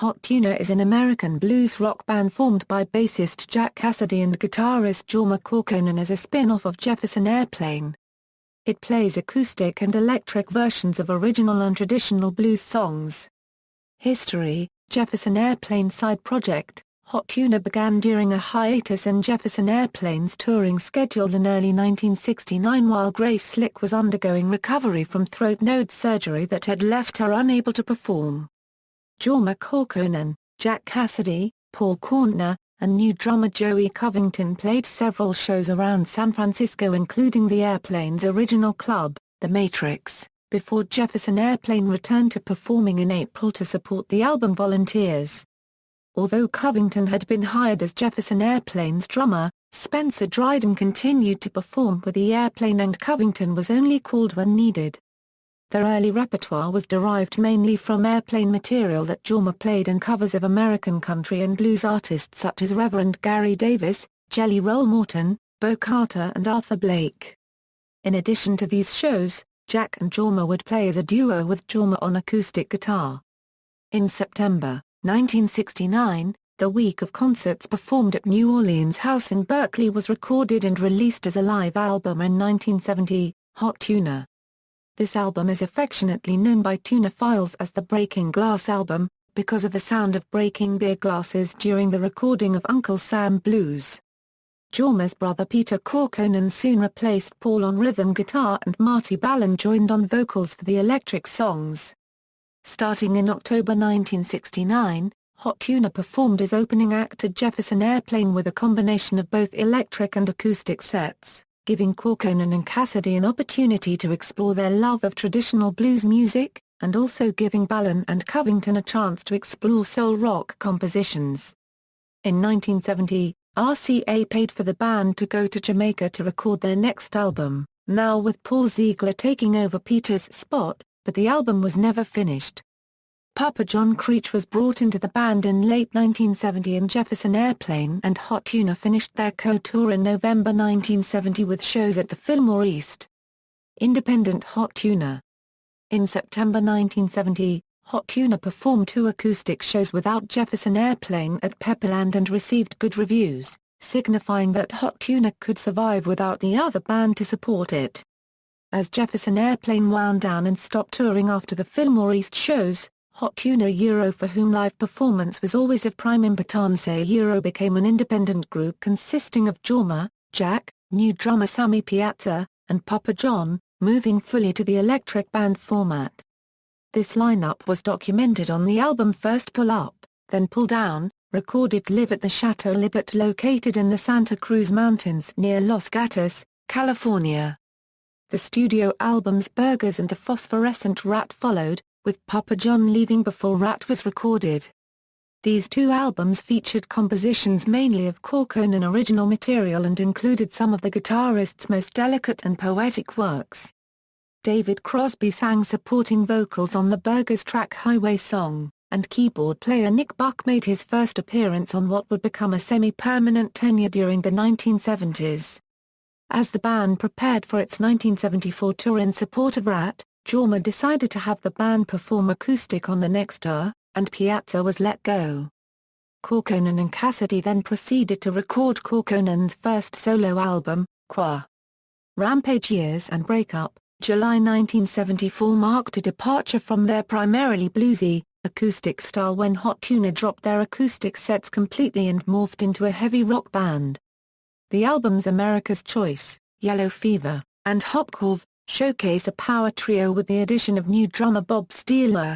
Hot Tuna is an American blues rock band formed by bassist Jack Casady and guitarist Jorma Kaukonen as a spin-off of Jefferson Airplane. It plays acoustic and electric versions of original and traditional blues songs. History: Jefferson Airplane side project. Hot Tuna began during a hiatus in Jefferson Airplane's touring schedule in early 1969 while Grace Slick was undergoing recovery from throat node surgery that had left her unable to perform. Jorma Kaukonen, Jack Casady, Paul Corntner, and new drummer Joey Covington played several shows around San Francisco including the Airplane's original club, The Matrix, before Jefferson Airplane returned to performing in April to support the album Volunteers. Although Covington had been hired as Jefferson Airplane's drummer, Spencer Dryden continued to perform with the Airplane and Covington was only called when needed. Their early repertoire was derived mainly from Airplane material that Jorma played and covers of American country and blues artists such as Reverend Gary Davis, Jelly Roll Morton, Bo Carter and Arthur Blake. In addition to these shows, Jack and Jorma would play as a duo with Jorma on acoustic guitar. In September 1969, the week of concerts performed at New Orleans House in Berkeley was recorded and released as a live album in 1970, Hot Tuna. This album is affectionately known by tunophiles as the Breaking Glass album, because of the sound of breaking beer glasses during the recording of Uncle Sam Blues. Jorma's brother Peter Kaukonen soon replaced Paul on rhythm guitar and Marty Balin joined on vocals for the electric songs. Starting in October 1969, Hot Tuna performed as opening act at Jefferson Airplane with a combination of both electric and acoustic sets, giving Kaukonen and Casady an opportunity to explore their love of traditional blues music, and also giving Balin and Covington a chance to explore soul rock compositions. In 1970, RCA paid for the band to go to Jamaica to record their next album, now with Paul Ziegler taking over Peter's spot, but the album was never finished. Papa John Creech was brought into the band in late 1970 and Jefferson Airplane and Hot Tuna finished their co-tour in November 1970 with shows at the Fillmore East. Independent Hot Tuna. In September 1970, Hot Tuna performed 2 acoustic shows without Jefferson Airplane at Pepperland and received good reviews, signifying that Hot Tuna could survive without the other band to support it. As Jefferson Airplane wound down and stopped touring after the Fillmore East shows, Hot Tuna for whom live performance was always of prime importance became an independent group consisting of Jorma, Jack, new drummer Sammy Piazza, and Papa John, moving fully to the electric band format. This lineup was documented on the album First Pull Up, Then Pull Down, recorded live at the Chateau Libet located in the Santa Cruz Mountains near Los Gatos, California. The studio albums Burgers and The Phosphorescent Rat followed, with Papa John leaving before Rat was recorded. These 2 albums featured compositions mainly of Kaukonen original material and included some of the guitarist's most delicate and poetic works. David Crosby sang supporting vocals on the Burgers track Highway Song, and keyboard player Nick Buck made his first appearance on what would become a semi-permanent tenure during the 1970s. As the band prepared for its 1974 tour in support of Rat, Jorma decided to have the band perform acoustic on the next tour, and Piazza was let go. Kaukonen and Casady then proceeded to record Kaukonen's first solo album, Qua. Rampage Years and Breakup, July 1974 marked a departure from their primarily bluesy, acoustic style when Hot Tuna dropped their acoustic sets completely and morphed into a heavy rock band. The albums America's Choice, Yellow Fever, and Hopkov showcase a power trio with the addition of new drummer Bob Steeler.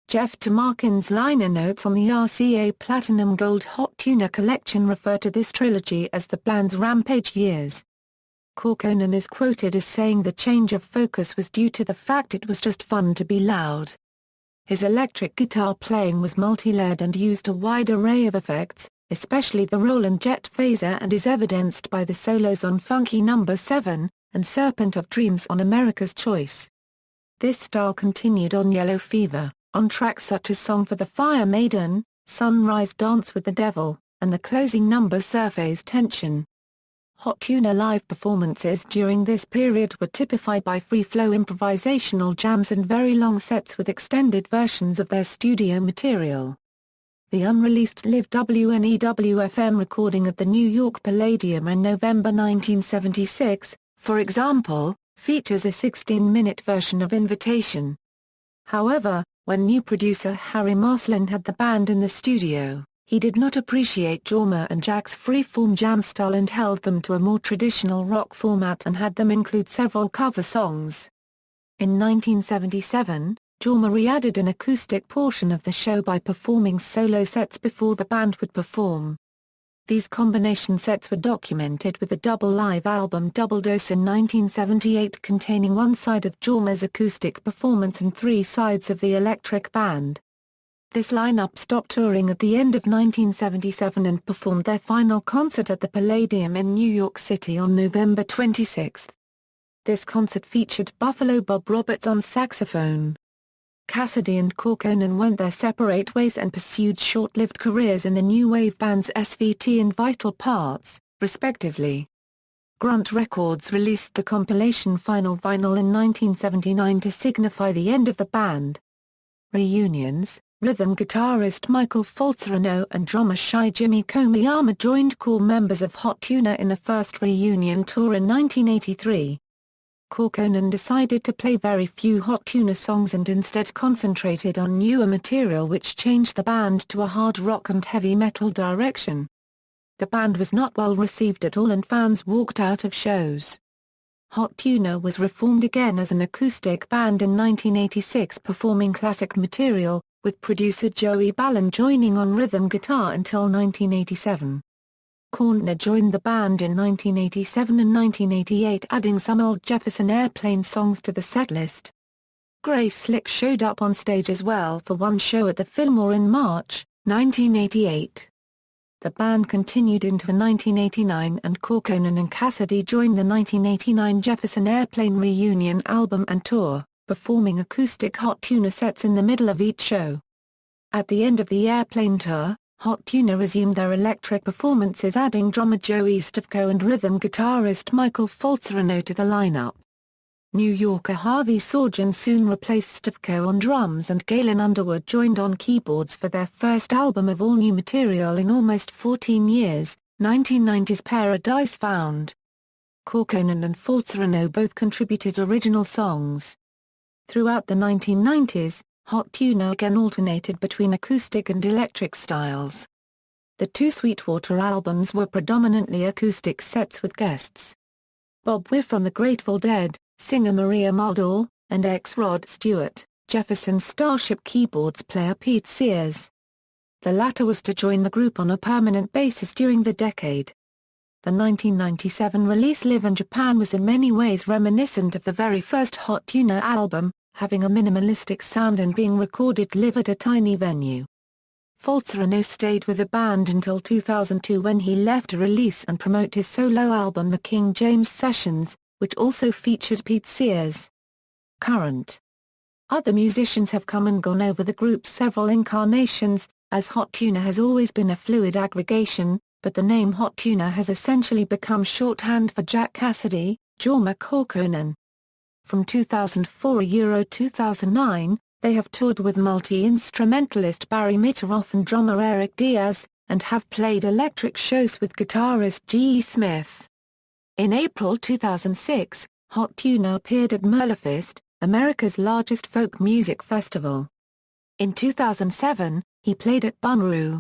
Jeff Tomarkin's liner notes on the RCA Platinum Gold Hot Tuna collection refer to this trilogy as the band's Rampage Years. Kaukonen is quoted as saying the change of focus was due to the fact it was just fun to be loud. His electric guitar playing was multi-layered and used a wide array of effects, especially the Roland Jet phaser, and is evidenced by the solos on Funky No. 7, and Serpent of Dreams on America's Choice. This style continued on Yellow Fever, on tracks such as Song for the Fire Maiden, Sunrise Dance with the Devil, and the closing number Surface Tension. Hot Tuna live performances during this period were typified by free-flow improvisational jams and very long sets with extended versions of their studio material. The unreleased live WNEW-FM recording at the New York Palladium in November 1976, for example, features a 16-minute version of Invitation. However, when new producer Harry Marsland had the band in the studio, he did not appreciate Jorma and Jack's free-form jam style and held them to a more traditional rock format and had them include several cover songs. In 1977, Jorma re-added an acoustic portion of the show by performing solo sets before the band would perform. These combination sets were documented with a double live album Double Dose in 1978 containing one side of Jorma's acoustic performance and three sides of the electric band. This lineup stopped touring at the end of 1977 and performed their final concert at the Palladium in New York City on November 26. This concert featured Buffalo Bob Roberts on saxophone. Casady and Kaukonen went their separate ways and pursued short-lived careers in the new wave bands SVT and Vital Parts, respectively. Grunt Records released the compilation Final Vinyl in 1979 to signify the end of the band. Reunions: rhythm guitarist Michael Falzerano and drummer Shy Jimmy Komiyama joined core members of Hot Tuna in a first reunion tour in 1983. Kaukonen decided to play very few Hot Tuna songs and instead concentrated on newer material which changed the band to a hard rock and heavy metal direction. The band was not well received at all and fans walked out of shows. Hot Tuna was reformed again as an acoustic band in 1986 performing classic material, with producer Joey Ballon joining on rhythm guitar until 1987. Korntner joined the band in 1987 and 1988 adding some old Jefferson Airplane songs to the setlist. Grace Slick showed up on stage as well for one show at the Fillmore in March, 1988. The band continued into 1989 and Kaukonen and Casady joined the 1989 Jefferson Airplane reunion album and tour, performing acoustic Hot Tuna sets in the middle of each show. At the end of the Airplane tour, Hot Tuna resumed their electric performances adding drummer Joey Stavko and rhythm guitarist Michael Falzerano to the lineup. New Yorker Harvey Sorgen soon replaced Stavko on drums and Galen Underwood joined on keyboards for their first album of all new material in almost 14 years, 1990's Paradise Found. Kaukonen and Falzerano both contributed original songs. Throughout the 1990s, Hot Tuna again alternated between acoustic and electric styles. The two Sweetwater albums were predominantly acoustic sets with guests. Bob Weir from the Grateful Dead, singer Maria Muldaur, and ex-Rod Stewart, Jefferson Starship keyboards player Pete Sears. The latter was to join the group on a permanent basis during the decade. The 1997 release Live in Japan was in many ways reminiscent of the very first Hot Tuna album, having a minimalistic sound and being recorded live at a tiny venue. Falzerano stayed with the band until 2002 when he left to release and promote his solo album The King James Sessions, which also featured Pete Sears. Current. Other musicians have come and gone over the group's several incarnations, as Hot Tuna has always been a fluid aggregation, but the name Hot Tuna has essentially become shorthand for Jack Casady, Jorma Kaukonen. From 2004–2009, they have toured with multi-instrumentalist Barry Mitteroff and drummer Eric Diaz, and have played electric shows with guitarist G. E. Smith. In April 2006, Hot Tuna appeared at Merlefest, America's largest folk music festival. In 2007, he played at Bonnaroo.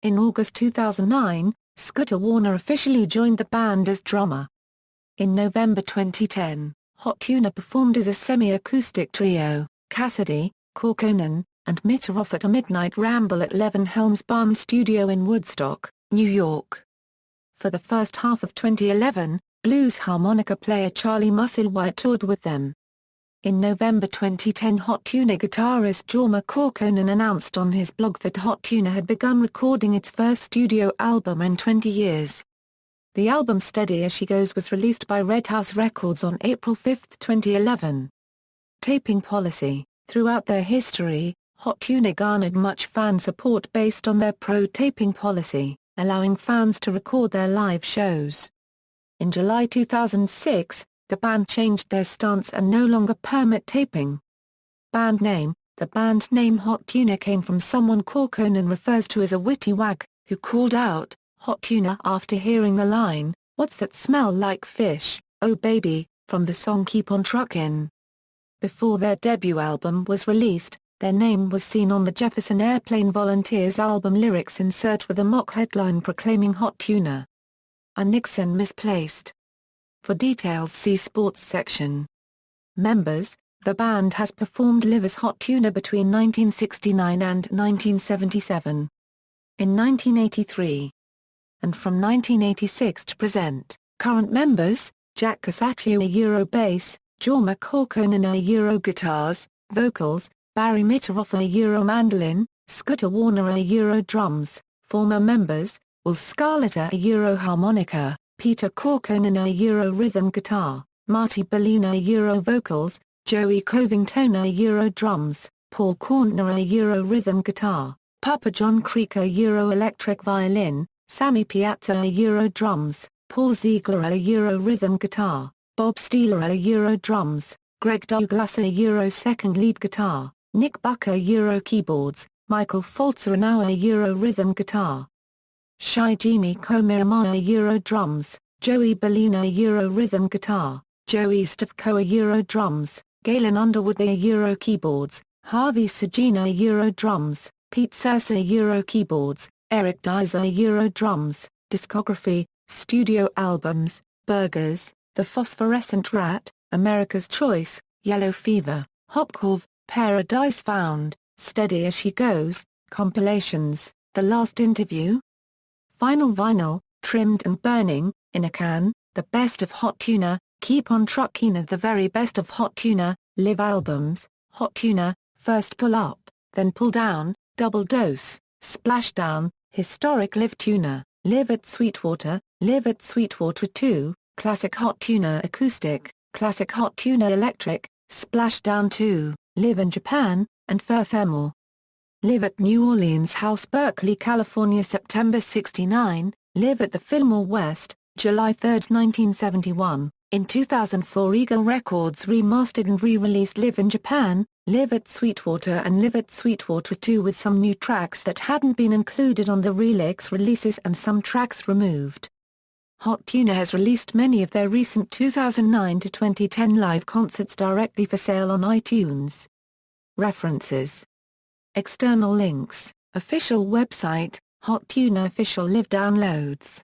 In August 2009, Scooter Warner officially joined the band as drummer. In November 2010, Hot Tuna performed as a semi-acoustic trio, Casady, Kaukonen, and Mitteroff at a midnight ramble at Levin Helm's Barn Studio in Woodstock, New York. For the first half of 2011, blues harmonica player Charlie Musselwhite toured with them. In November 2010 Hot Tuna guitarist Jorma Kaukonen announced on his blog that Hot Tuna had begun recording its first studio album in 20 years. The album Steady As She Goes was released by Red House Records on April 5, 2011. Taping policy. Throughout their history, Hot Tuna garnered much fan support based on their pro-taping policy, allowing fans to record their live shows. In July 2006, the band changed their stance and no longer permit taping. Band name: The band name Hot Tuna came from someone Kaukonen refers to as a witty wag, who called out, "Hot tuna," after hearing the line, "What's that smell like fish, oh baby," from the song Keep on Truckin'. Before their debut album was released, their name was seen on the Jefferson Airplane Volunteers album lyrics insert with a mock headline proclaiming Hot Tuna. A Nixon misplaced. For details see Sports section. Members: the band has performed live as Hot Tuna between 1969 and 1977. In 1983. And from 1986 to present, current members: Jack Casady Euro bass, Jorma Kaukonen Euro guitars, vocals, Barry Mitteroff Euro mandolin, Scooter Warner Euro drums, former members: Will Scarlett Euro harmonica, Peter Kaukonen Euro rhythm guitar, Marty Bellina Euro vocals, Joey Covington Euro drums, Paul Korntner Euro rhythm guitar, Papa John Creek Euro electric violin, Sammy Piazza Euro drums, Paul Ziegler Euro rhythm guitar, Bob Steeler Euro drums, Greg Douglas Euro second lead guitar, Nick Buck Euro keyboards, Michael Folzer Euro rhythm guitar, Shigekimi Komirama Euro drums, Joey Bellina Euro rhythm guitar, Joey Stavko Euro drums, Galen Underwood Euro keyboards, Harvey Sagina Euro drums, Pete Sursa Euro keyboards, Eric Dizer Euro drums. Discography, studio albums, Burgers, The Phosphorescent Rat, America's Choice, Yellow Fever, Hopkov, Paradise Found, Steady as She Goes, compilations, The Last Interview, Final Vinyl, Trimmed and Burning, In a Can, The Best of Hot Tuna, Keep on Truckin', The Very Best of Hot Tuna, Live Albums, Hot Tuna, First Pull Up, Then Pull Down, Double Dose, Splashdown, Historic Live Tuna, Live at Sweetwater, Live at Sweetwater 2, Classic Hot Tuna Acoustic, Classic Hot Tuna Electric, Splashdown 2, Live in Japan, and Furthermore. Live at New Orleans House Berkeley, California September 69, Live at the Fillmore West, July 3, 1971. In 2004 Eagle Records remastered and re-released Live in Japan, Live at Sweetwater and Live at Sweetwater 2 with some new tracks that hadn't been included on the Relix releases and some tracks removed. Hot Tuna has released many of their recent 2009 to 2010 live concerts directly for sale on iTunes. References. External links, official website, Hot Tuna official live downloads.